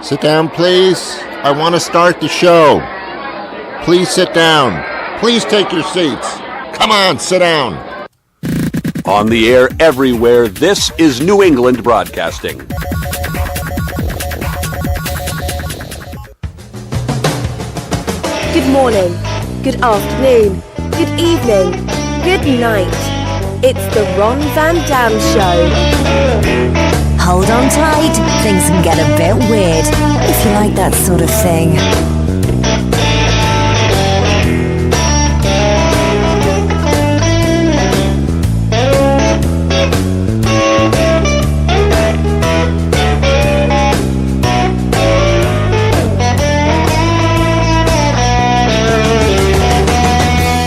Sit down, please. I want to start the show. Please sit down. Please take your seats. Come on, sit down. On the air everywhere, this is New England Broadcasting. Good morning, good afternoon, good evening, good night. It's the Ron Van Dam Show. Hold on tight, things can get a bit weird, if you like that sort of thing.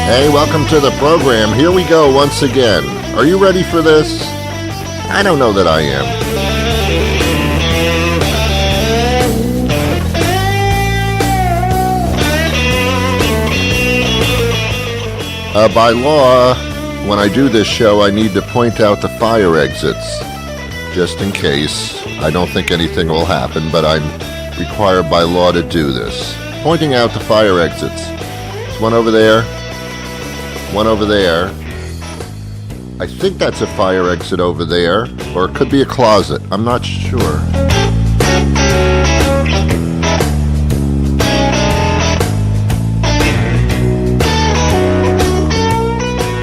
Hey, welcome to the program. Here we go once again. Are you ready for this? I don't know that I am. By law, when I do this show, I need to point out the fire exits, just in case. I don't think anything will happen, but I'm required by law to do this. Pointing out the fire exits. There's one over there. One over there. I think that's a fire exit over there, or it could be a closet. I'm not sure.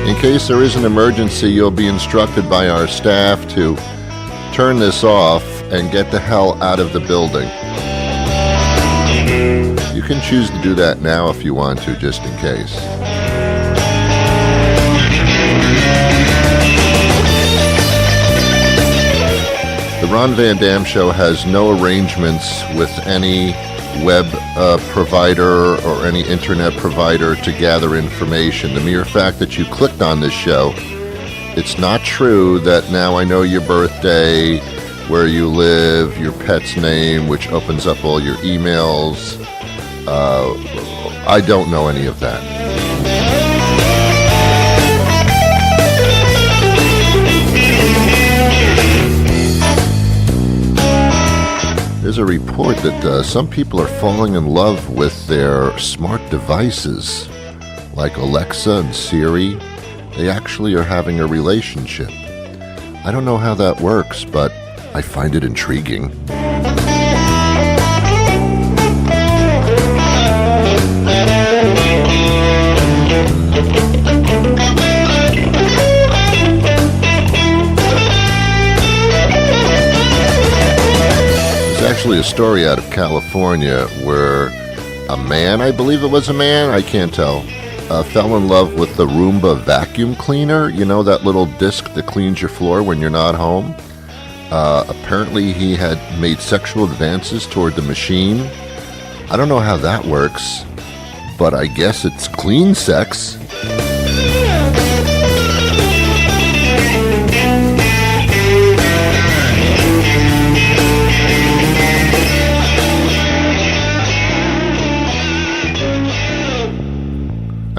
In case there is an emergency, you'll be instructed by our staff to turn this off and get the hell out of the building. You can choose to do that now if you want to, just in case. The Ron Van Dam Show has no arrangements with any web provider or any internet provider to gather information. The mere fact that you clicked on this show, it's not true that now I know your birthday, where you live, your pet's name, which opens up all your emails. I don't know any of that. There's a report that some people are falling in love with their smart devices, like Alexa and Siri. They actually are having a relationship. I don't know how that works, but I find it intriguing. Actually a story out of California where a man, I believe it was a man, I can't tell, fell in love with the Roomba vacuum cleaner. You know, that little disc that cleans your floor when you're not home? Apparently he had made sexual advances toward the machine. I don't know how that works, but I guess it's clean sex.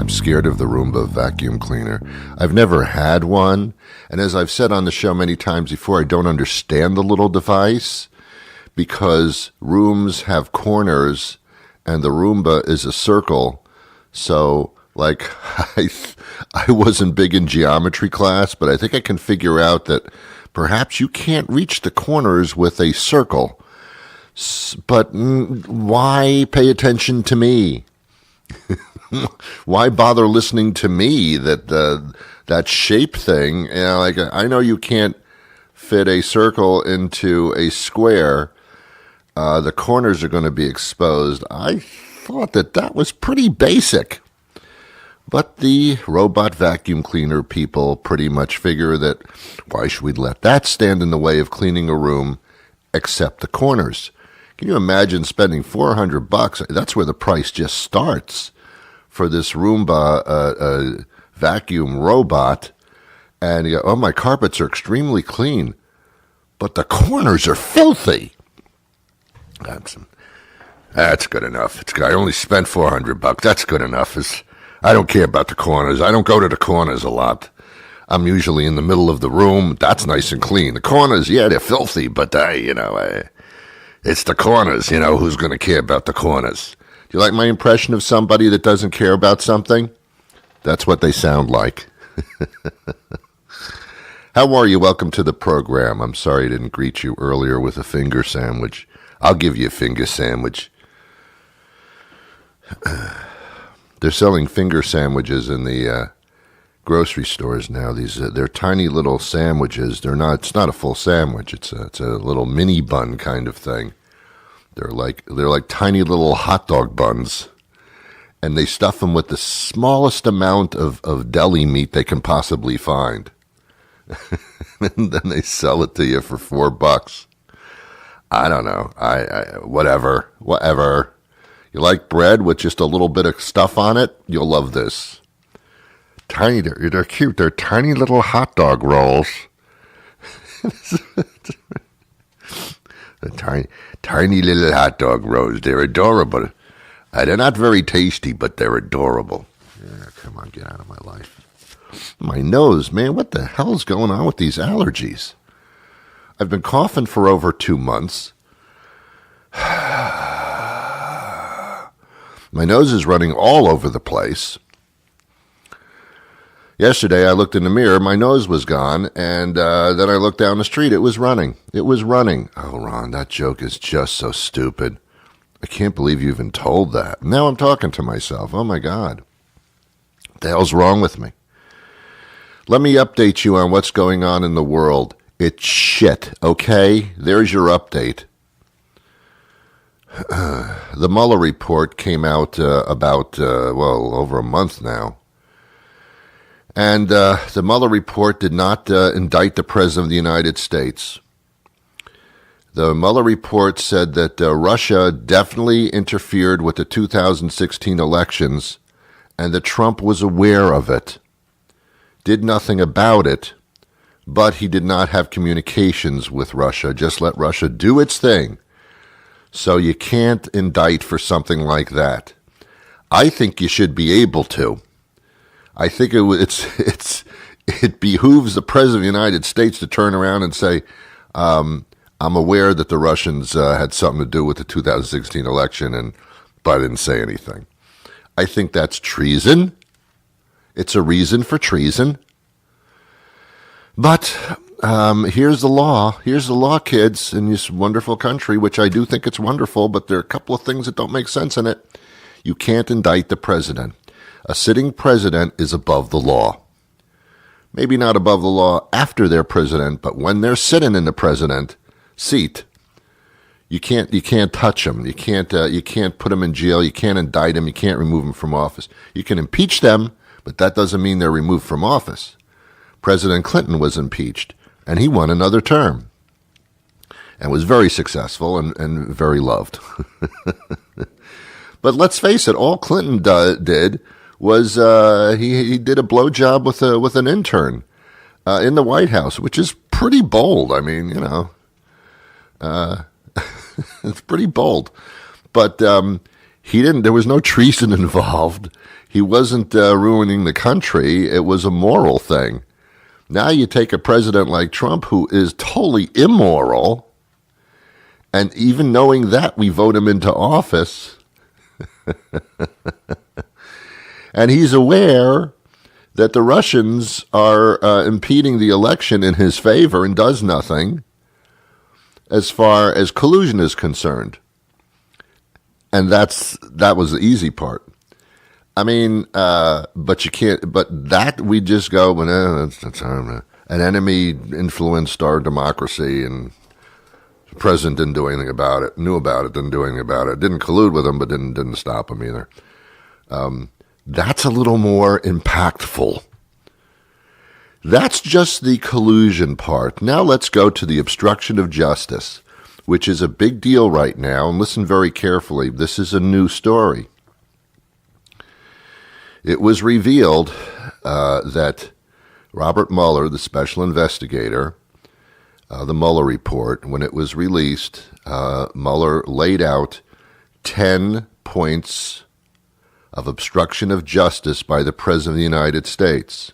Scared of the Roomba vacuum cleaner. I've never had one, and as I've said on the show many times before, I don't understand the little device because rooms have corners and the Roomba is a circle. So, like, I wasn't big in geometry class, but I think I can figure out that perhaps you can't reach the corners with a circle. But why pay attention to me? Why bother listening to me that shape thing? You know, like, I know you can't fit a circle into a square. The corners are going to be exposed. I thought that was pretty basic. But the robot vacuum cleaner people pretty much figure that why should we let that stand in the way of cleaning a room except the corners? Can you imagine spending $400? That's where the price just starts for this Roomba vacuum robot, and you go, oh, my carpets are extremely clean, but the corners are filthy. That's good enough. I only spent $400. That's good enough. I don't care about the corners. I don't go to the corners a lot. I'm usually in the middle of the room. That's nice and clean. The corners, yeah, they're filthy, but It's the corners, who's going to care about the corners? Do you like my impression of somebody that doesn't care about something? That's what they sound like. How are you? Welcome to the program. I'm sorry I didn't greet you earlier with a finger sandwich. I'll give you a finger sandwich. They're selling finger sandwiches in the grocery stores now. They're tiny little sandwiches. It's not a full sandwich. It's a little mini bun kind of thing. They're like tiny little hot dog buns, and they stuff them with the smallest amount of deli meat they can possibly find. And then they sell it to you for $4. I don't know. Whatever. You like bread with just a little bit of stuff on it? You'll love this. Tiny, they're cute. They're tiny little hot dog rolls. The tiny little hot dog rolls. They're adorable. They're not very tasty, but they're adorable. Yeah, come on, get out of my life. My nose, man, what the hell's going on with these allergies? I've been coughing for over 2 months. My nose is running all over the place. Yesterday, I looked in the mirror, my nose was gone, and then I looked down the street, it was running. It was running. Oh, Ron, that joke is just so stupid. I can't believe you even told that. Now I'm talking to myself. Oh, my God. What the hell's wrong with me? Let me update you on what's going on in the world. It's shit, okay? There's your update. The Mueller report came out about over a month now. And the Mueller report did not indict the President of the United States. The Mueller report said that Russia definitely interfered with the 2016 elections and that Trump was aware of it, did nothing about it, but he did not have communications with Russia, just let Russia do its thing. So you can't indict for something like that. I think you should be able to. I think it behooves the President of the United States to turn around and say, I'm aware that the Russians had something to do with the 2016 election, but I didn't say anything. I think that's treason. It's a reason for treason. But here's the law. Here's the law, kids, in this wonderful country, which I do think it's wonderful, but there are a couple of things that don't make sense in it. You can't indict the president. A sitting president is above the law. Maybe not above the law after they're president, but when they're sitting in the president seat, you can't touch them. You can't put them in jail. You can't indict them. You can't remove them from office. You can impeach them, but that doesn't mean they're removed from office. President Clinton was impeached, and he won another term and was very successful and very loved. But let's face it, all Clinton did was he did a blowjob with an intern in the White House, which is pretty bold. I mean, it's pretty bold. But he didn't. There was no treason involved. He wasn't ruining the country. It was a moral thing. Now you take a president like Trump, who is totally immoral, and even knowing that, we vote him into office. And he's aware that the Russians are impeding the election in his favor and does nothing as far as collusion is concerned. And that was the easy part. I mean, but you can't, but that we just go, that's an enemy influenced our democracy, and the president didn't do anything about it, knew about it, didn't do anything about it, didn't collude with him, but didn't stop him either. That's a little more impactful. That's just the collusion part. Now let's go to the obstruction of justice, which is a big deal right now. And listen very carefully. This is a new story. It was revealed that Robert Mueller, the special investigator, the Mueller report, when it was released, Mueller laid out 10 points of obstruction of justice by the President of the United States.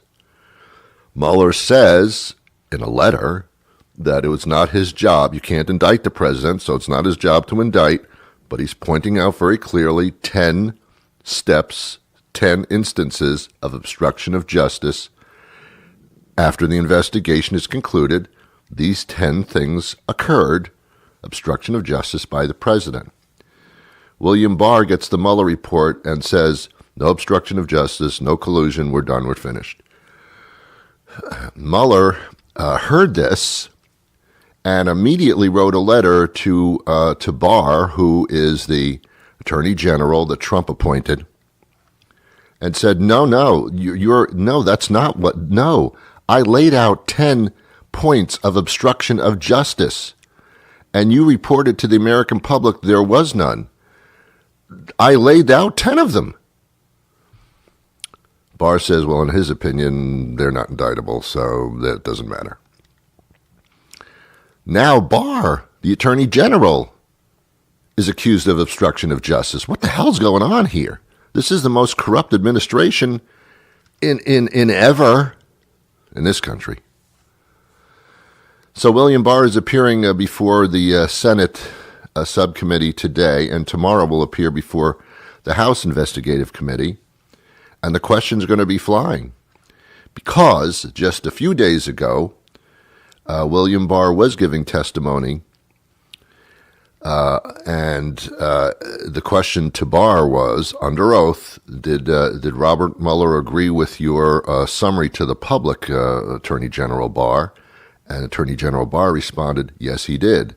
Mueller says in a letter that it was not his job. You can't indict the president, so it's not his job to indict, but he's pointing out very clearly 10 steps, 10 instances of obstruction of justice. After the investigation is concluded, these 10 things occurred, obstruction of justice by the president. William Barr gets the Mueller report and says, no obstruction of justice, no collusion, we're done, we're finished. Mueller heard this and immediately wrote a letter to Barr, who is the Attorney General that Trump appointed, and said, no, that's not what, no. I laid out 10 points of obstruction of justice, and you reported to the American public there was none. I laid out 10 of them. Barr says, well, in his opinion, they're not indictable, so that doesn't matter. Now Barr, the Attorney General, is accused of obstruction of justice. What the hell's going on here? This is the most corrupt administration in ever in this country. So William Barr is appearing before the Senate subcommittee today, and tomorrow will appear before the House Investigative Committee, and the questions are going to be flying. Because just a few days ago, William Barr was giving testimony, and the question to Barr was, under oath, did Robert Mueller agree with your summary to the public, Attorney General Barr? And Attorney General Barr responded, yes, he did.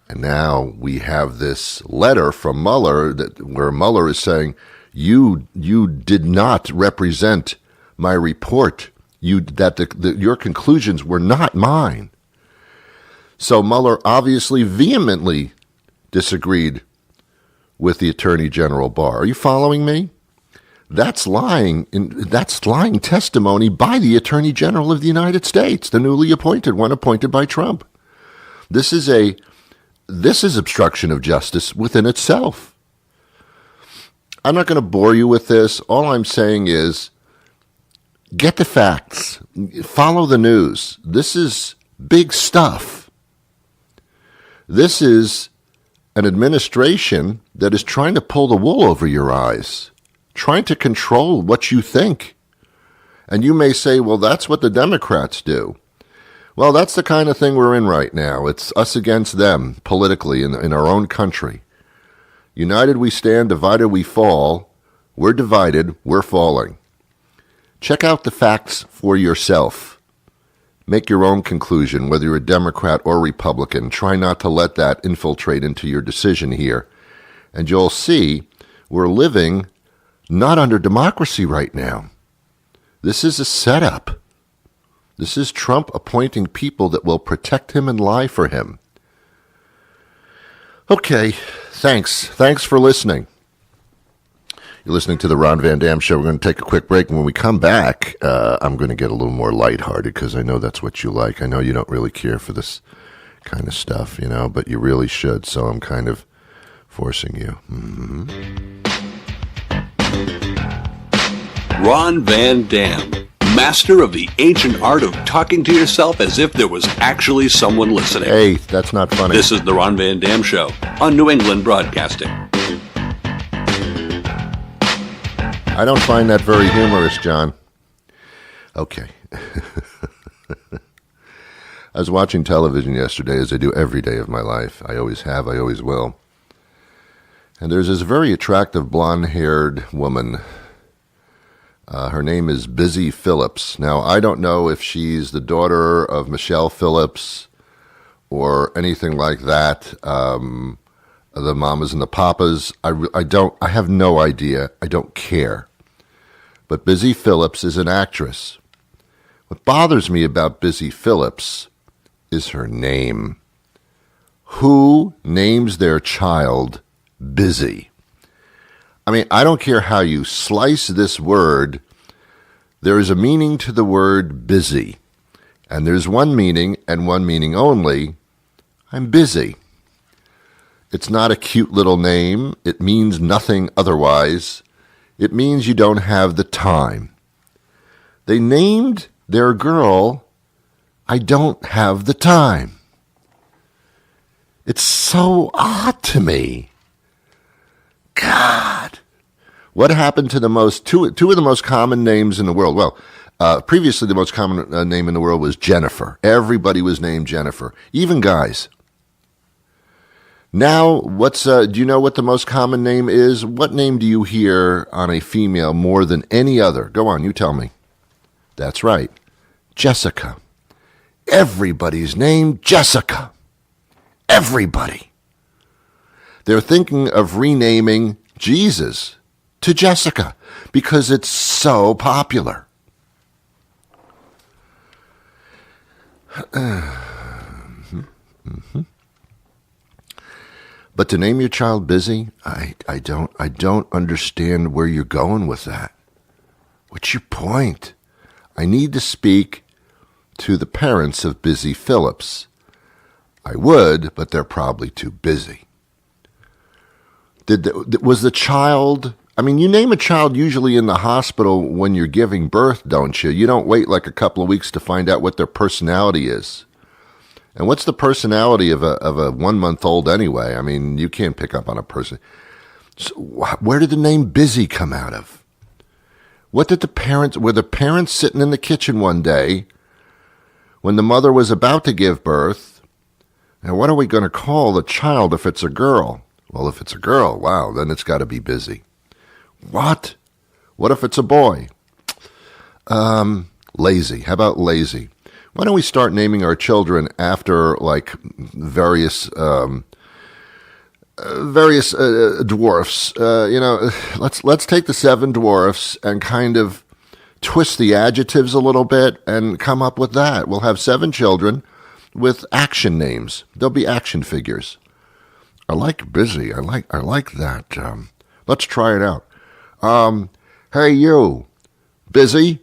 And now we have this letter from Mueller where Mueller is saying, you did not represent my report. Your conclusions were not mine. So Mueller obviously vehemently disagreed with the Attorney General Barr. Are you following me? That's lying. That's lying testimony by the Attorney General of the United States, the newly appointed one, appointed by Trump. This is obstruction of justice within itself. I'm not going to bore you with this. All I'm saying is, get the facts. Follow the news. This is big stuff. This is an administration that is trying to pull the wool over your eyes, trying to control what you think. And you may say, well, that's what the Democrats do. Well, that's the kind of thing we're in right now. It's us against them politically in our own country. United we stand, divided we fall. We're divided, we're falling. Check out the facts for yourself. Make your own conclusion, whether you're a Democrat or Republican. Try not to let that infiltrate into your decision here. And you'll see we're living not under democracy right now. This is a setup. This is Trump appointing people that will protect him and lie for him. Okay, thanks. Thanks for listening. You're listening to the Ron Van Dam Show. We're going to take a quick break, and when we come back, I'm going to get a little more lighthearted because I know that's what you like. I know you don't really care for this kind of stuff, but you really should, so I'm kind of forcing you. Mm-hmm. Ron Van Dam, master of the ancient art of talking to yourself as if there was actually someone listening. Hey, that's not funny. This is the Ron Van Dam Show on New England Broadcasting. I don't find that very humorous, John. Okay. I was watching television yesterday, as I do every day of my life. I always have, I always will. And there's this very attractive blonde-haired woman. Her name is Busy Phillips. Now, I don't know if she's the daughter of Michelle Phillips or anything like that. The mamas and the papas. I have no idea. I don't care. But Busy Phillips is an actress. What bothers me about Busy Phillips is her name. Who names their child Busy? I mean, I don't care how you slice this word. There is a meaning to the word busy. And there's one meaning and one meaning only. I'm busy. It's not a cute little name. It means nothing otherwise. It means you don't have the time. They named their girl, I don't have the time. It's so odd to me. God. What happened to two of the most common names in the world? Well, previously the most common name in the world was Jennifer. Everybody was named Jennifer, even guys. Now, do you know what the most common name is? What name do you hear on a female more than any other? Go on, you tell me. That's right, Jessica. Everybody's named Jessica. Everybody. They're thinking of renaming Jesus to Jessica because it's so popular. But to name your child Busy, I don't understand where you're going with that. What's your point? I need to speak to the parents of Busy Phillips. I would, but they're probably too busy. Was the child... I mean, you name a child usually in the hospital when you're giving birth, don't you? You don't wait like a couple of weeks to find out what their personality is. And what's the personality of a 1-month-old anyway? I mean, you can't pick up on a person. So where did the name Busy come out of? Were the parents sitting in the kitchen one day when the mother was about to give birth? And what are we going to call the child if it's a girl? Well, if it's a girl, wow, then it's got to be Busy. What? What if it's a boy? Lazy. How about Lazy? Why don't we start naming our children after like various dwarfs? Let's take the 7 dwarfs and kind of twist the adjectives a little bit and come up with that. We'll have 7 children with action names. They'll be action figures. I like Busy. I like that. Let's try it out. Hey you, Busy?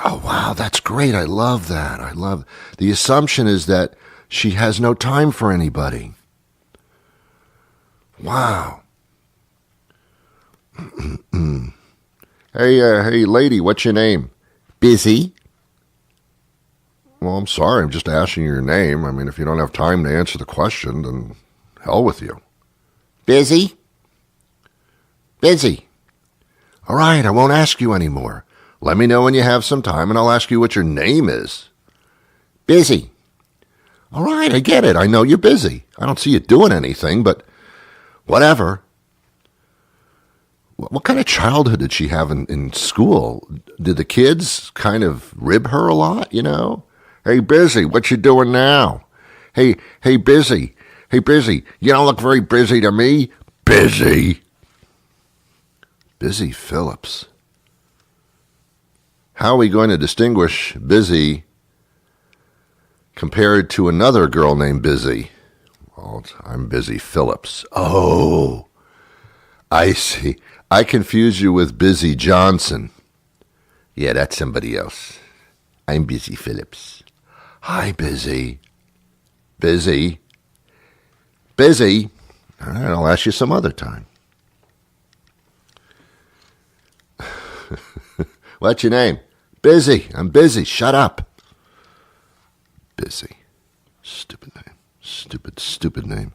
Oh, wow, that's great. I love that. The assumption is that she has no time for anybody. Wow. Hey, lady, what's your name? Busy. Well, I'm sorry. I'm just asking your name. I mean, if you don't have time to answer the question, then hell with you. Busy? Busy. All right, I won't ask you anymore. Let me know when you have some time, and I'll ask you what your name is. Busy. All right, I get it. I know you're busy. I don't see you doing anything, but whatever. What kind of childhood did she have in school? Did the kids kind of rib her a lot, you know? Hey, Busy, what you doing now? Hey, Busy. Hey, Busy, you don't look very busy to me. Busy. Busy Phillips. How are we going to distinguish Busy compared to another girl named Busy? Well, I'm Busy Phillips. Oh, I see. I confuse you with Busy Johnson. Yeah, that's somebody else. I'm Busy Phillips. Hi, Busy. Busy. Busy. All right, I'll ask you some other time. What's your name? Busy. I'm busy. Shut up. Busy. Stupid name. Stupid name.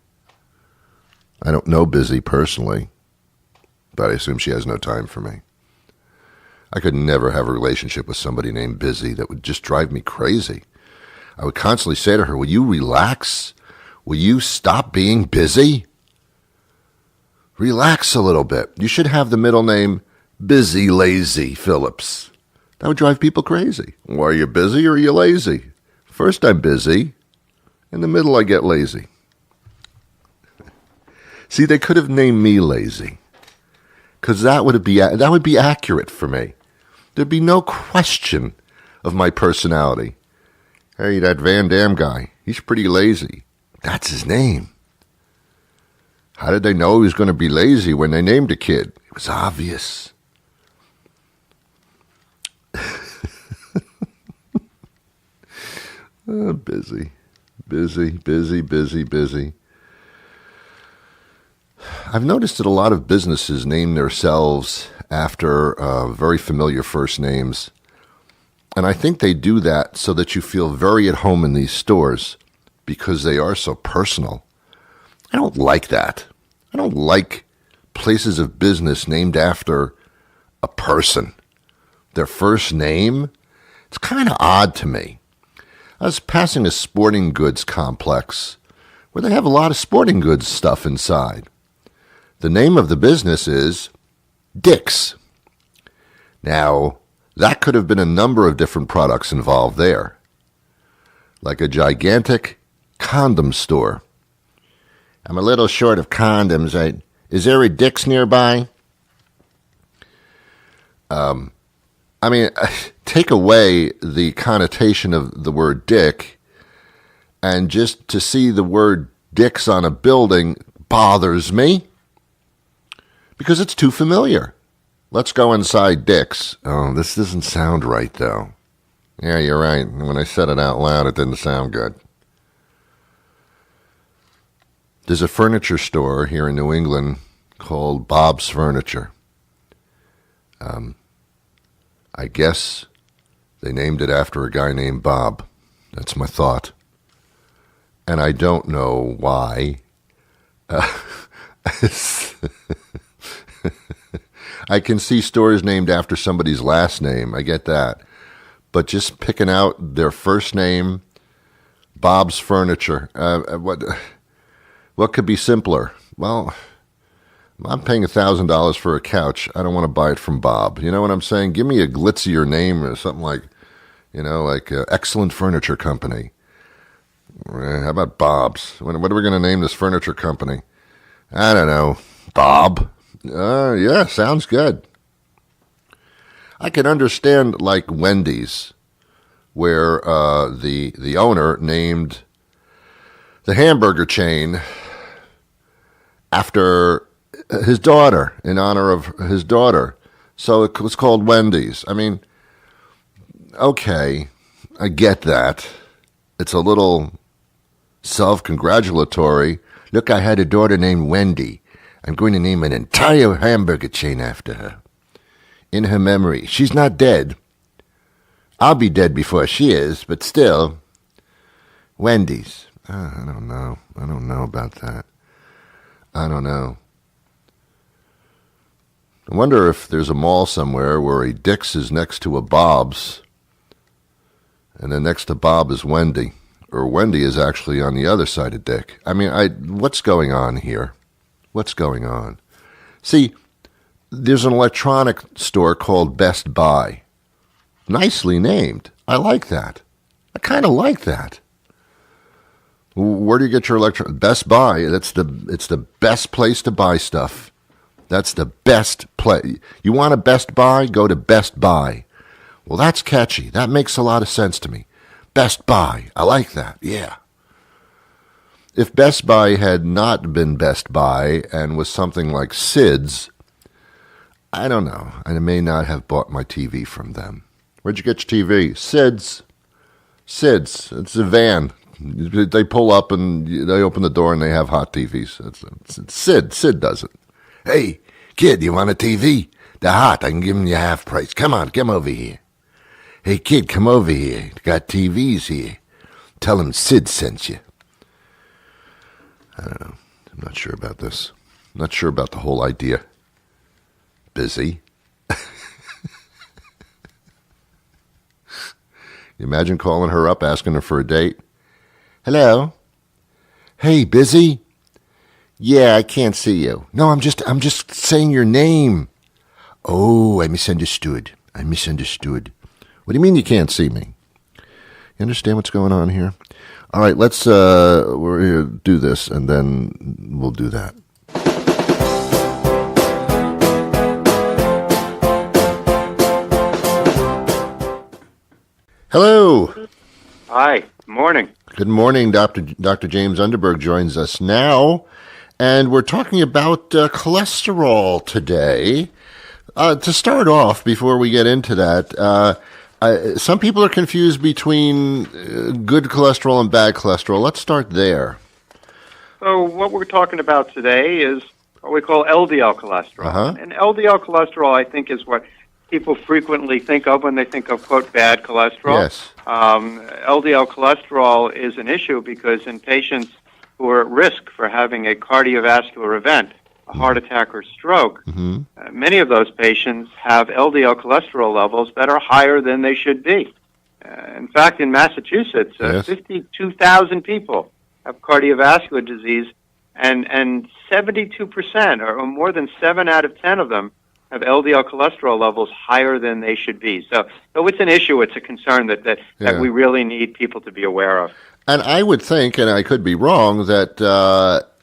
I don't know Busy personally, but I assume she has no time for me. I could never have a relationship with somebody named Busy. That would just drive me crazy. I would constantly say to her, will you relax? Will you stop being busy? Relax a little bit. You should have the middle name Busy Lazy Phillips. That would drive people crazy. Well, are you busy or are you lazy? First I'm busy. In the middle I get lazy. See, they could have named me Lazy, because that would be accurate for me. There'd be no question of my personality. Hey, that Van Damme guy, he's pretty lazy. That's his name. How did they know he was going to be lazy when they named a kid? It was obvious. Busy. I've noticed that a lot of businesses name themselves after very familiar first names. And I think they do that so that you feel very at home in these stores because they are so personal. I don't like that. I don't like places of business named after a person. Their first name, it's kind of odd to me. I was passing a sporting goods complex where they have a lot of sporting goods stuff inside. The name of the business is Dick's. Now, that could have been a number of different products involved there, like a gigantic condom store. I'm a little short of condoms. Is there a Dick's nearby? I mean, take away the connotation of the word dick, and just to see the word Dick's on a building bothers me because it's too familiar. Let's go inside Dick's. Oh, this doesn't sound right, though. Yeah, you're right. When I said it out loud, it didn't sound good. There's a furniture store here in New England called Bob's Furniture. I guess they named it after a guy named Bob. That's my thought. And I don't know why. I can see stores named after somebody's last name. I get that. But just picking out their first name, Bob's Furniture, what could be simpler? Well, I'm paying $1,000 for a couch. I don't want to buy it from Bob. You know what I'm saying? Give me a glitzier name or something like, like Excellent Furniture Company. How about Bob's? What are we going to name this furniture company? I don't know. Bob? Yeah, sounds good. I can understand like Wendy's, where the owner named the hamburger chain after his daughter, in honor of his daughter. So it was called Wendy's. I mean, okay, I get that. It's a little self-congratulatory. Look, I had a daughter named Wendy. I'm going to name an entire hamburger chain after her. In her memory. She's not dead. I'll be dead before she is, but still. Wendy's. I don't know. I don't know about that. I don't know. I wonder if there's a mall somewhere where a Dick's is next to a Bob's, and then next to Bob is Wendy, or Wendy is actually on the other side of Dick. I mean, what's going on here? What's going on? See, there's an electronic store called Best Buy. Nicely named. I like that. I kind of like that. Where do you get your Best Buy? It's the best place to buy stuff. That's the best place. You want a Best Buy? Go to Best Buy. Well, that's catchy. That makes a lot of sense to me. Best Buy. I like that. Yeah. If Best Buy had not been Best Buy and was something like Sid's, I don't know. I may not have bought my TV from them. Where'd you get your TV? Sid's. Sid's. It's a van. They pull up and they open the door and they have hot TVs. It's Sid. Sid does it. Hey, kid, you want a TV? They're hot. I can give them you half price. Come on, come over here. Hey, kid, come over here. Got TVs here. Tell them Sid sent you. I don't know. I'm not sure about this. I'm not sure about the whole idea. Busy. You imagine calling her up, asking her for a date? Hello? Hey, busy? Yeah, I can't see you. No, I'm just saying your name. Oh, I misunderstood. What do you mean you can't see me? You understand what's going on here? All right, let's we're here to do this, and then we'll do that. Hello. Hi. Morning. Good morning. Dr. James Underberg joins us now, and we're talking about cholesterol today. To start off, before we get into that, some people are confused between good cholesterol and bad cholesterol. Let's start there. So what we're talking about today is what we call LDL cholesterol. Uh-huh. And LDL cholesterol, I think, is what people frequently think of when they think of, quote, bad cholesterol. Yes. LDL cholesterol is an issue because in patients who are at risk for having a cardiovascular event, a heart attack or stroke, many of those patients have LDL cholesterol levels that are higher than they should be. In fact, in Massachusetts, 52,000 people have cardiovascular disease, and 72%, or more than 7 out of 10 of them, have LDL cholesterol levels higher than they should be. So it's an issue, it's a concern that we really need people to be aware of. And I would think, and I could be wrong, that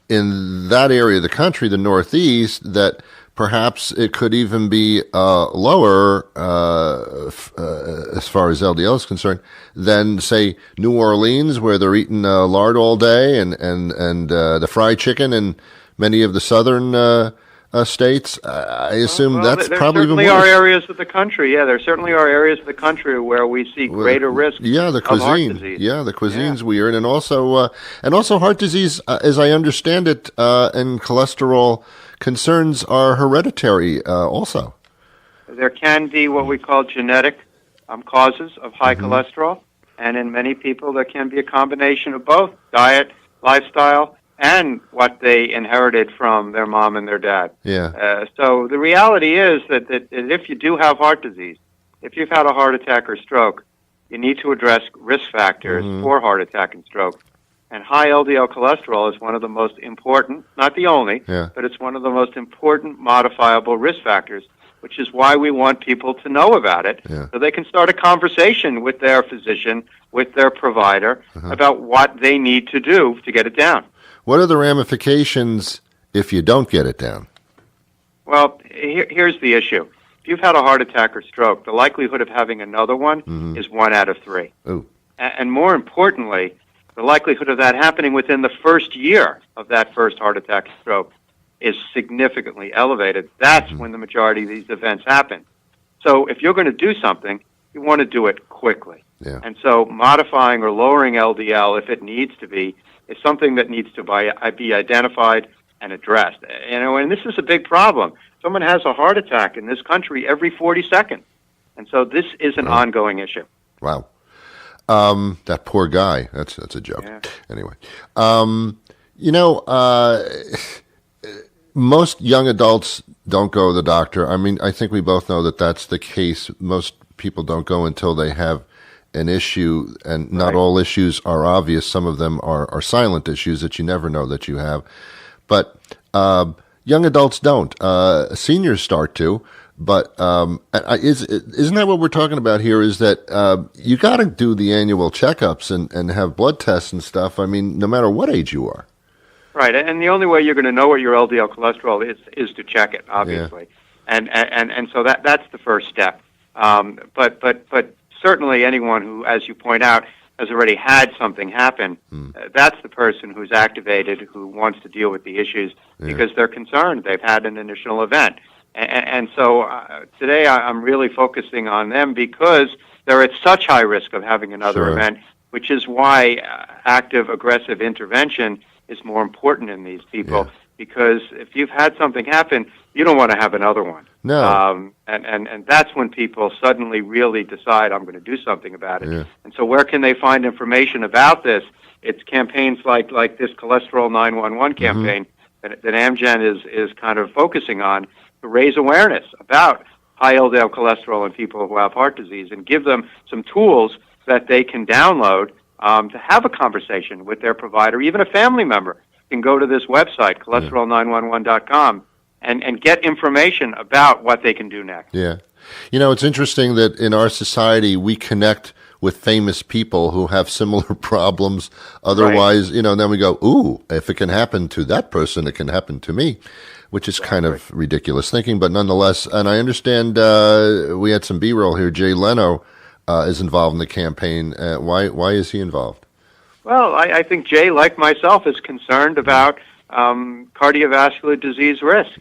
in that area of the country, the Northeast, that perhaps it could even be lower as far as LDL is concerned than, say, New Orleans, where they're eating lard all day and the fried chicken in many of the southern states. I assume that's probably even worse. There certainly are areas of the country. Yeah, there certainly are areas of the country where we see greater risk the of cuisine. heart disease. Yeah, the cuisine's weird, and also heart disease, as I understand it, and cholesterol concerns are hereditary. Also, there can be what we call genetic causes of high cholesterol, and in many people there can be a combination of both diet, lifestyle, and what they inherited from their mom and their dad. Yeah. So the reality is that if you do have heart disease, if you've had a heart attack or stroke, you need to address risk factors for heart attack and stroke. And high LDL cholesterol is one of the most important, not the only, but it's one of the most important modifiable risk factors, which is why we want people to know about it so they can start a conversation with their physician, with their provider, about what they need to do to get it down. What are the ramifications if you don't get it down? Well, here's the issue. If you've had a heart attack or stroke, the likelihood of having another one is 1 out of 3. Ooh. And more importantly, the likelihood of that happening within the first year of that first heart attack or stroke is significantly elevated. That's when the majority of these events happen. So if you're going to do something, you want to do it quickly. Yeah. And so modifying or lowering LDL, if it needs to be, is something that needs to be identified and addressed. And this is a big problem. Someone has a heart attack in this country every 40 seconds. And so this is an ongoing issue. Wow. That poor guy. That's a joke. Yeah. Anyway. Most young adults don't go to the doctor. I mean, I think we both know that that's the case. Most people don't go until they have an issue, and not all issues are obvious. Some of them are silent issues that you never know that you have. But young adults don't. Seniors start to. But isn't that what we're talking about here, is that you got to do the annual checkups and have blood tests and stuff, I mean, no matter what age you are. Right, and the only way you're going to know what your LDL cholesterol is to check it, obviously. Yeah. And so that's the first step. But certainly anyone who, as you point out, has already had something happen, that's the person who's activated, who wants to deal with the issues because they're concerned. They've had an initial event. And so today I'm really focusing on them because they're at such high risk of having another event, which is why active, aggressive intervention is more important in these people. Because if you've had something happen, you don't want to have another one. No. And that's when people suddenly really decide, I'm going to do something about it. Yeah. And so where can they find information about this? It's campaigns like this Cholesterol 911 campaign that Amgen is kind of focusing on to raise awareness about high LDL cholesterol in people who have heart disease and give them some tools that they can download to have a conversation with their provider. Even a family member can go to this website, cholesterol911.com, and get information about what they can do next. Yeah. You know, it's interesting that in our society we connect with famous people who have similar problems. Otherwise, you know, then we go, ooh, if it can happen to that person, it can happen to me, which is kind of ridiculous thinking, but nonetheless. And I understand we had some B-roll here. Jay Leno is involved in the campaign. Why is he involved? Well, I think Jay, like myself, is concerned about cardiovascular disease risk,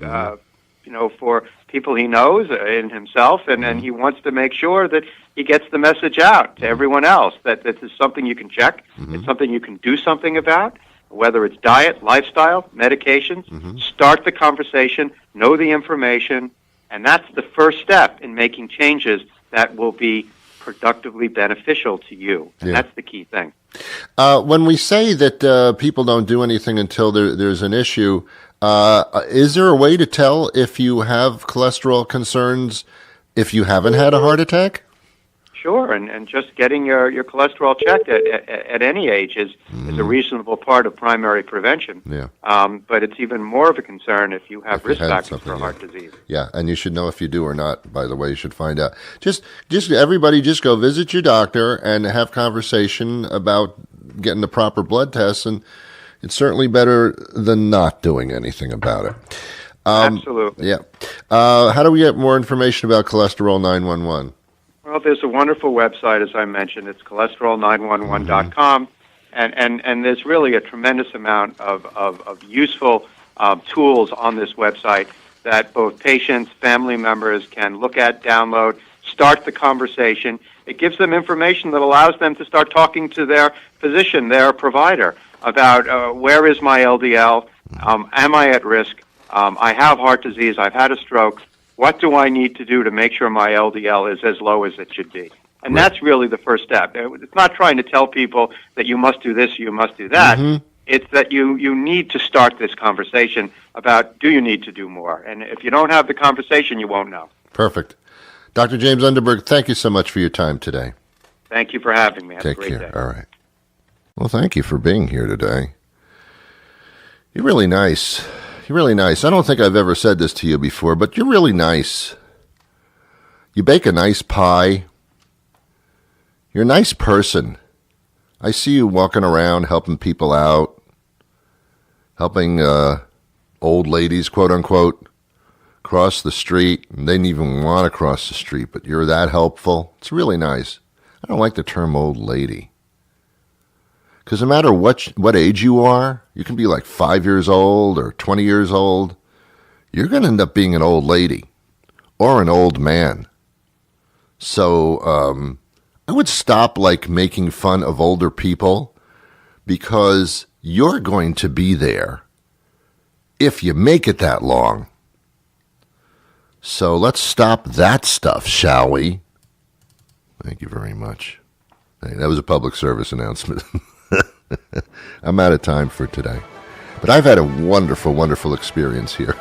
for people he knows in himself, and he wants to make sure that he gets the message out to everyone else that this is something you can check, it's something you can do something about, whether it's diet, lifestyle, medications. Start the conversation, know the information, And that's the first step in making changes that will be productively beneficial to you. And that's the key thing. When we say that people don't do anything until there's an issue, is there a way to tell if you have cholesterol concerns if you haven't had a heart attack? Sure, and just getting your cholesterol checked at any age is a reasonable part of primary prevention. Yeah. But it's even more of a concern if you have risk factors for heart disease. Yeah, and you should know if you do or not. By the way, you should find out. Just everybody, just go visit your doctor and have conversation about getting the proper blood tests, and it's certainly better than not doing anything about it. Absolutely. Yeah. How do we get more information about Cholesterol 911? Well, there's a wonderful website, as I mentioned. It's cholesterol911.com, and there's really a tremendous amount of useful tools on this website that both patients, family members can look at, download, start the conversation. It gives them information that allows them to start talking to their physician, their provider, about where is my LDL, am I at risk, I have heart disease, I've had a stroke. What do I need to do to make sure my LDL is as low as it should be? And that's really the first step. It's not trying to tell people that you must do this, you must do that. It's that you need to start this conversation about, do you need to do more? And if you don't have the conversation, you won't know. Perfect. Dr. James Underberg, thank you so much for your time today. Thank you for having me. Have Take a great care. day. All right. Well, thank you for being here today. You're really nice. You're really nice. I don't think I've ever said this to you before, but you're really nice. You bake a nice pie. You're a nice person. I see you walking around helping people out, helping old ladies, quote unquote, cross the street. And they didn't even want to cross the street, but you're that helpful. It's really nice. I don't like the term old lady. Because no matter what age you are, you can be like 5 years old or 20 years old, you're going to end up being an old lady or an old man. So I would stop like making fun of older people, because you're going to be there if you make it that long. So let's stop that stuff, shall we? Thank you very much. Hey, that was a public service announcement. I'm out of time for today. But I've had a wonderful, wonderful experience here.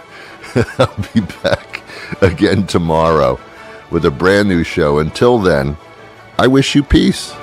I'll be back again tomorrow with a brand new show. Until then, I wish you peace.